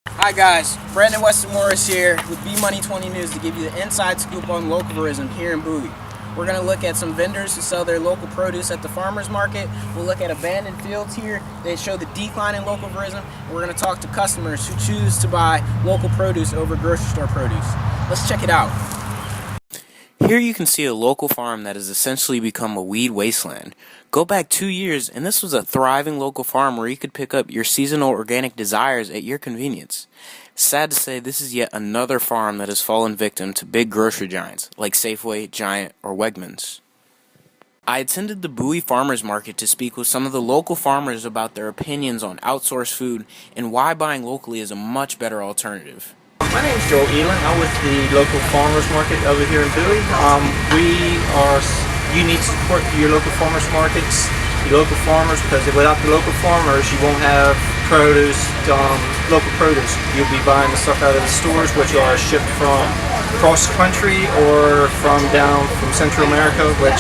Hi guys, Brandon Weston Morris here with B-Money 20 News to give you the inside scoop on locavorism here in Bowie. We're going to look at some vendors who sell their local produce at the farmers market. We'll look at abandoned fields here that show the decline in locavorism. And we're going to talk to customers who choose to buy local produce over grocery store produce. Let's check it out. Here you can see a local farm that has essentially become a weed wasteland. Go back 2 years and this was a thriving local farm where you could pick up your seasonal organic desires at your convenience. Sad to say, this is yet another farm that has fallen victim to big grocery giants like Safeway, Giant, or Wegmans. I attended the Bowie Farmers Market to speak with some of the local farmers about their opinions on outsourced food and why buying locally is a much better alternative. My name is Joel Elan. I'm with the local farmers market over here in Bowie. You need to support your local farmers markets, your local farmers, because without the local farmers, you won't have produce, local produce. You'll be buying the stuff out of the stores, which are shipped from across the country or from Central America, which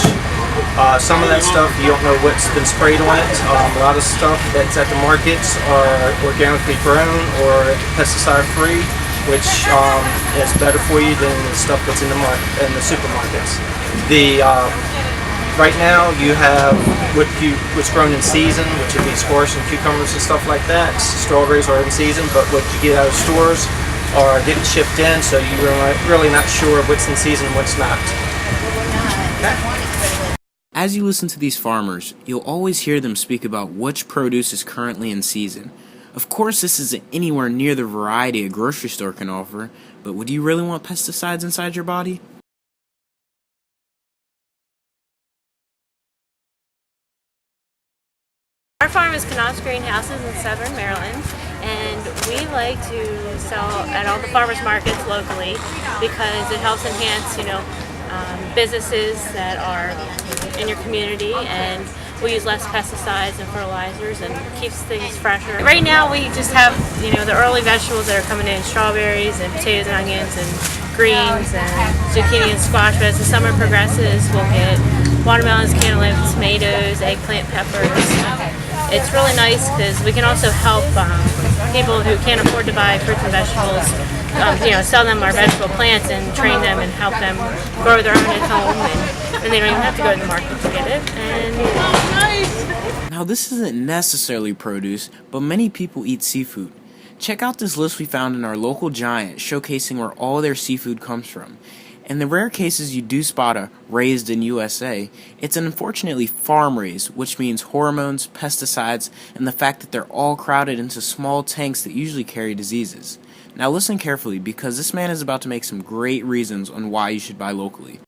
some of that stuff you don't know what's been sprayed on it. A lot of stuff that's at the markets are organically grown or pesticide free, which is better for you than the stuff that's in the supermarkets. Right now you have what's grown in season, which would be squash and cucumbers and stuff like that. Strawberries are in season, but what you get out of stores are getting shipped in, so you're really not sure what's in season and what's not. As you listen to these farmers, you'll always hear them speak about which produce is currently in season. Of course, this isn't anywhere near the variety a grocery store can offer, but would you really want pesticides inside your body? Our farm is Knopf's Greenhouses in Southern Maryland, and we like to sell at all the farmers markets locally because it helps enhance, businesses that are in your community, and we use less pesticides and fertilizers and keeps things fresher. Right now we just have, the early vegetables that are coming in, strawberries and potatoes and onions and greens and zucchini and squash, but as the summer progresses we'll get watermelons, cantaloupes, tomatoes, eggplant, peppers. It's really nice because we can also help people who can't afford to buy fruits and vegetables, sell them our vegetable plants and train them and help them grow their own at home, and they don't even have to go to the market to get it. Now this isn't necessarily produce, but many people eat seafood. Check out this list we found in our local Giant showcasing where all their seafood comes from. In the rare cases you do spot a raised in USA, it's unfortunately farm raised, which means hormones, pesticides, and the fact that they're all crowded into small tanks that usually carry diseases. Now listen carefully, because this man is about to make some great reasons on why you should buy locally.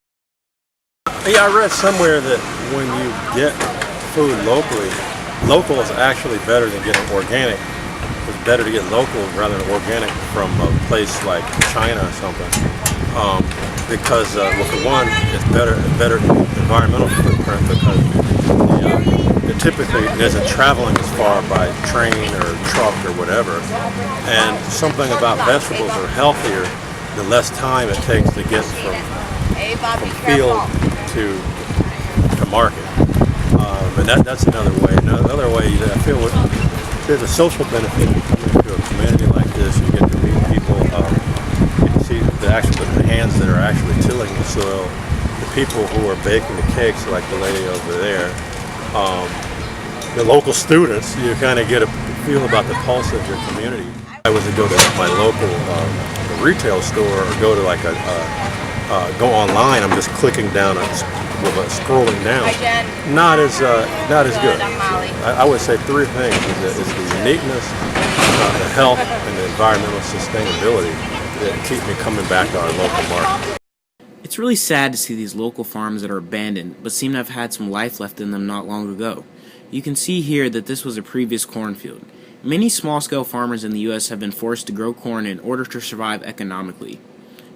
Yeah, I read somewhere that when you get food locally, local is actually better than getting organic. It's better to get local rather than organic from a place like China or something. Because well, for one, it's better environmental footprint because it typically isn't traveling as far by train or truck or whatever. And something about vegetables are healthier the less time it takes to get from field to market. And that's another way. Another way that I feel there's a social benefit to a community like this. You get to meet people. You can see the hands that are actually tilling the soil. The people who are baking the cakes, like the lady over there. The local students. You kind of get a feel about the pulse of your community. I was to go to my local retail store or go to go online. I'm just clicking down scrolling down. Not as good. I would say three things: it's the uniqueness, the health, and the environmental sustainability that keep me coming back to our local market. It's really sad to see these local farms that are abandoned but seem to have had some life left in them not long ago. You can see here that this was a previous cornfield. Many small-scale farmers in the U.S. have been forced to grow corn in order to survive economically.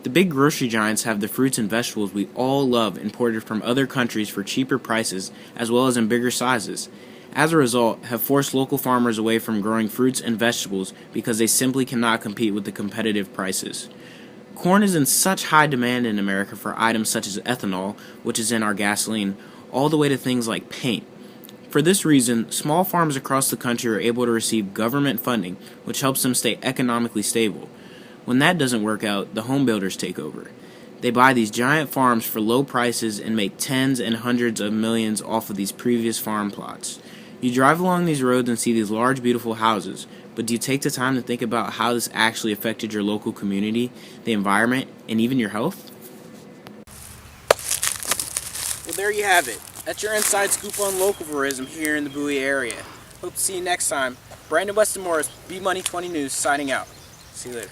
The big grocery giants have the fruits and vegetables we all love imported from other countries for cheaper prices as well as in bigger sizes. As a result, have forced local farmers away from growing fruits and vegetables because they simply cannot compete with the competitive prices. Corn is in such high demand in America for items such as ethanol, which is in our gasoline, all the way to things like paint. For this reason, small farms across the country are able to receive government funding, which helps them stay economically stable. When that doesn't work out, the home builders take over. They buy these giant farms for low prices and make tens and hundreds of millions off of these previous farm plots. You drive along these roads and see these large, beautiful houses, but do you take the time to think about how this actually affected your local community, the environment, and even your health? Well, there you have it. That's your inside scoop on locavorism here in the Bowie area. Hope to see you next time. Brandon Weston Morris, B Money 20 News, signing out. See you later.